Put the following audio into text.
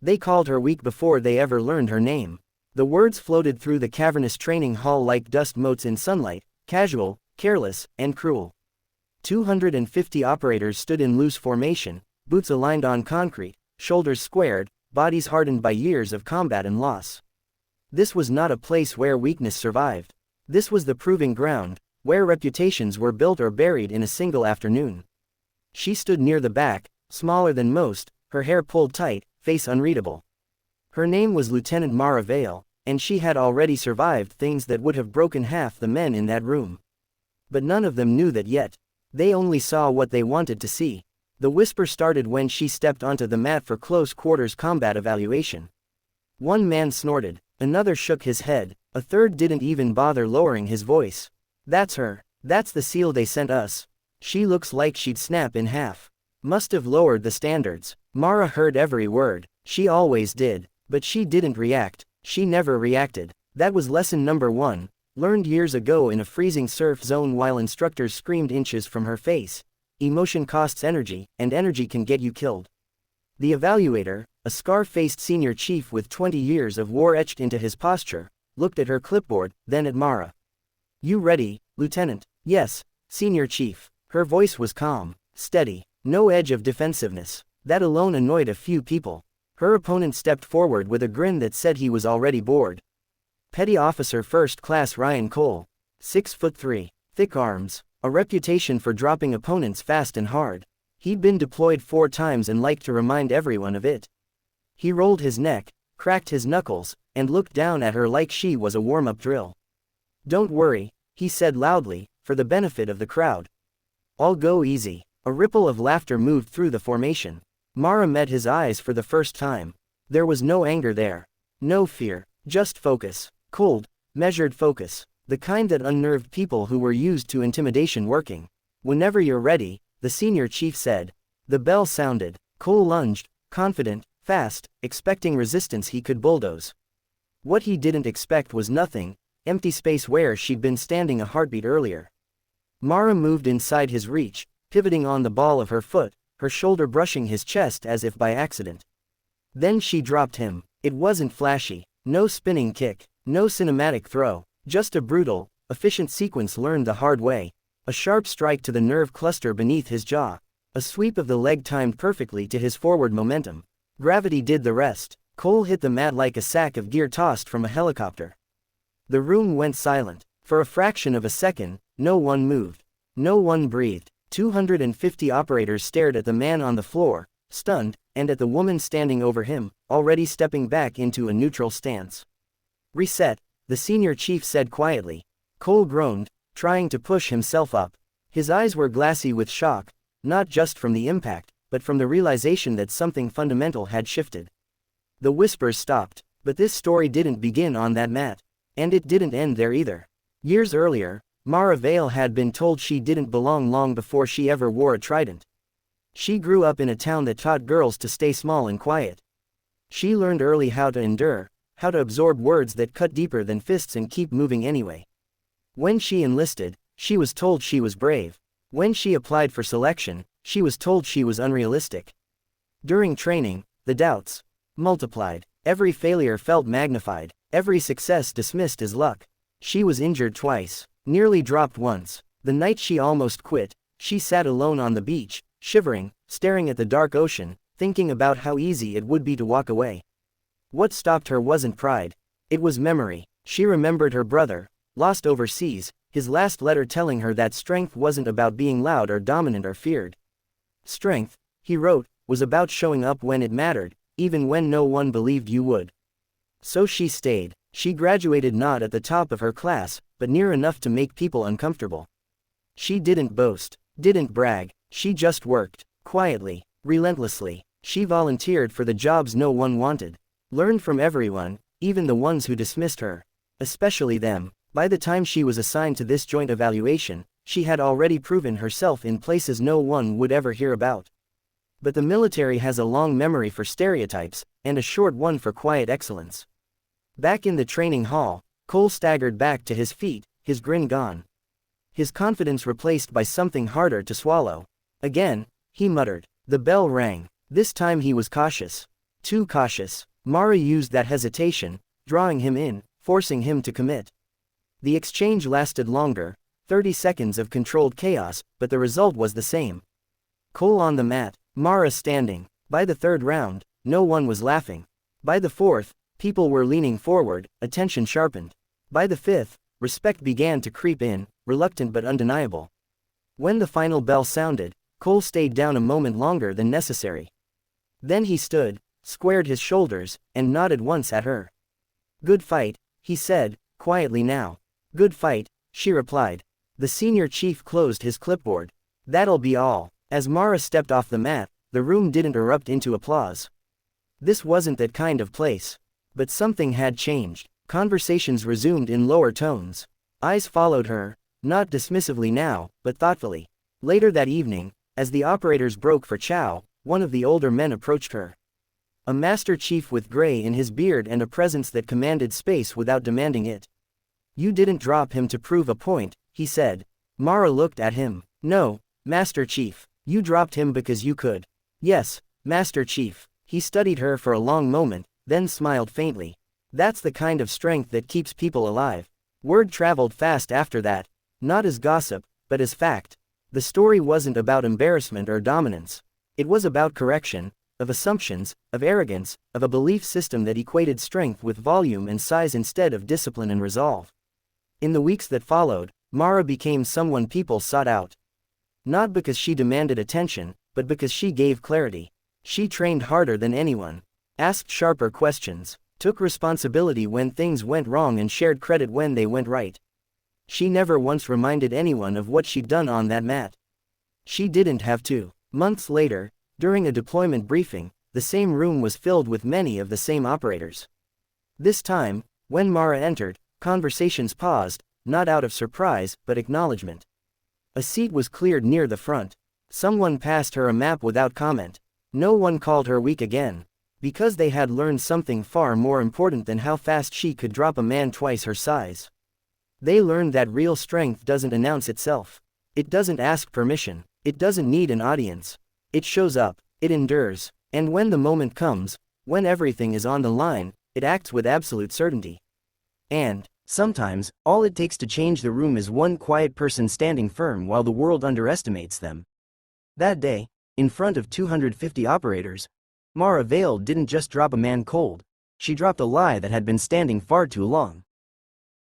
They called her weak before they ever learned her name. The words floated through the cavernous training hall like dust motes in sunlight, casual, careless, and cruel. 250 operators stood in loose formation, boots aligned on concrete, shoulders squared, bodies hardened by years of combat and loss. This was not a place where weakness survived. This was the proving ground, where reputations were built or buried in a single afternoon. She stood near the back, smaller than most, her hair pulled tight, face unreadable. Her name was Lieutenant Mara Vale, and she had already survived things that would have broken half the men in that room. But none of them knew that yet. They only saw what they wanted to see. The whisper started when she stepped onto the mat for close quarters combat evaluation. One man snorted, another shook his head, a third didn't even bother lowering his voice. That's her. That's the SEAL they sent us. She looks like she'd snap in half. Must have lowered the standards. Mara heard every word. She always did. But she didn't react. She never reacted. That was lesson number 1, learned years ago in a freezing surf zone while instructors screamed inches from her face. Emotion costs energy, and energy can get you killed. The evaluator, a scar-faced senior chief with 20 years of war etched into his posture, looked at her clipboard, then at Mara. You ready, Lieutenant? Yes, Senior Chief. Her voice was calm, steady, no edge of defensiveness. That alone annoyed a few people. Her opponent stepped forward with a grin that said he was already bored. Petty Officer First Class Ryan Cole. 6'3", thick arms, a reputation for dropping opponents fast and hard. He'd been deployed 4 times and liked to remind everyone of it. He rolled his neck, cracked his knuckles, and looked down at her like she was a warm-up drill. Don't worry, he said loudly, for the benefit of the crowd. I'll go easy. A ripple of laughter moved through the formation. Mara met his eyes for the first time. There was no anger there. No fear, just focus. Cold, measured focus. The kind that unnerved people who were used to intimidation working. Whenever you're ready, the senior chief said. The bell sounded. Cole lunged, confident, fast, expecting resistance he could bulldoze. What he didn't expect was nothing, empty space where she'd been standing a heartbeat earlier. Mara moved inside his reach, pivoting on the ball of her foot, her shoulder brushing his chest as if by accident. Then she dropped him. It wasn't flashy, no spinning kick, no cinematic throw, just a brutal, efficient sequence learned the hard way. A sharp strike to the nerve cluster beneath his jaw. A sweep of the leg timed perfectly to his forward momentum. Gravity did the rest. Cole hit the mat like a sack of gear tossed from a helicopter. The room went silent. For a fraction of a second, no one moved. No one breathed. 250 operators stared at the man on the floor, stunned, and at the woman standing over him, already stepping back into a neutral stance. Reset, the senior chief said quietly. Cole groaned, trying to push himself up. His eyes were glassy with shock, not just from the impact, but from the realization that something fundamental had shifted. The whispers stopped, but this story didn't begin on that mat. And it didn't end there either. Years earlier, Mara Vale had been told she didn't belong long before she ever wore a trident. She grew up in a town that taught girls to stay small and quiet. She learned early how to endure, how to absorb words that cut deeper than fists and keep moving anyway. When she enlisted, she was told she was brave. When she applied for selection, she was told she was unrealistic. During training, the doubts multiplied. Every failure felt magnified, every success dismissed as luck. She was injured twice, nearly dropped once. The night she almost quit, she sat alone on the beach, shivering, staring at the dark ocean, thinking about how easy it would be to walk away. What stopped her wasn't pride. It was memory. She remembered her brother, lost overseas, his last letter telling her that strength wasn't about being loud or dominant or feared. Strength, he wrote, was about showing up when it mattered, even when no one believed you would. So she stayed. She graduated not at the top of her class, but near enough to make people uncomfortable. She didn't boast, didn't brag, she just worked, quietly, relentlessly. She volunteered for the jobs no one wanted. Learned from everyone, even the ones who dismissed her. Especially them. By the time she was assigned to this joint evaluation, she had already proven herself in places no one would ever hear about. But the military has a long memory for stereotypes, and a short one for quiet excellence. Back in the training hall, Cole staggered back to his feet, his grin gone. His confidence replaced by something harder to swallow. Again, he muttered. The bell rang. This time he was cautious. Too cautious. Mara used that hesitation, drawing him in, forcing him to commit. The exchange lasted longer, 30 seconds of controlled chaos, but the result was the same. Cole on the mat, Mara standing. By the third round, no one was laughing. By the fourth, people were leaning forward, attention sharpened. By the fifth, respect began to creep in, reluctant but undeniable. When the final bell sounded, Cole stayed down a moment longer than necessary. Then he stood, squared his shoulders, and nodded once at her. "Good fight," he said, quietly now. "Good fight," she replied. The senior chief closed his clipboard. "That'll be all." As Mara stepped off the mat, the room didn't erupt into applause. This wasn't that kind of place. But something had changed. Conversations resumed in lower tones. Eyes followed her, not dismissively now, but thoughtfully. Later that evening, as the operators broke for chow, one of the older men approached her. A master chief with gray in his beard and a presence that commanded space without demanding it. "You didn't drop him to prove a point," he said. Mara looked at him. "No, Master Chief. You dropped him because you could." "Yes, Master Chief." He studied her for a long moment, then smiled faintly. "That's the kind of strength that keeps people alive." Word traveled fast after that. Not as gossip, but as fact. The story wasn't about embarrassment or dominance. It was about correction, of assumptions, of arrogance, of a belief system that equated strength with volume and size instead of discipline and resolve. In the weeks that followed, Mara became someone people sought out. Not because she demanded attention, but because she gave clarity. She trained harder than anyone, asked sharper questions, took responsibility when things went wrong and shared credit when they went right. She never once reminded anyone of what she'd done on that mat. She didn't have to. Months later, during a deployment briefing, the same room was filled with many of the same operators. This time, when Mara entered, conversations paused, not out of surprise, but acknowledgement. A seat was cleared near the front. Someone passed her a map without comment. No one called her weak again. Because they had learned something far more important than how fast she could drop a man twice her size. They learned that real strength doesn't announce itself. It doesn't ask permission. It doesn't need an audience. It shows up, it endures, and when the moment comes, when everything is on the line, it acts with absolute certainty. And, sometimes, all it takes to change the room is one quiet person standing firm while the world underestimates them. That day, in front of 250 operators, Mara Vale didn't just drop a man cold. She dropped a lie that had been standing far too long.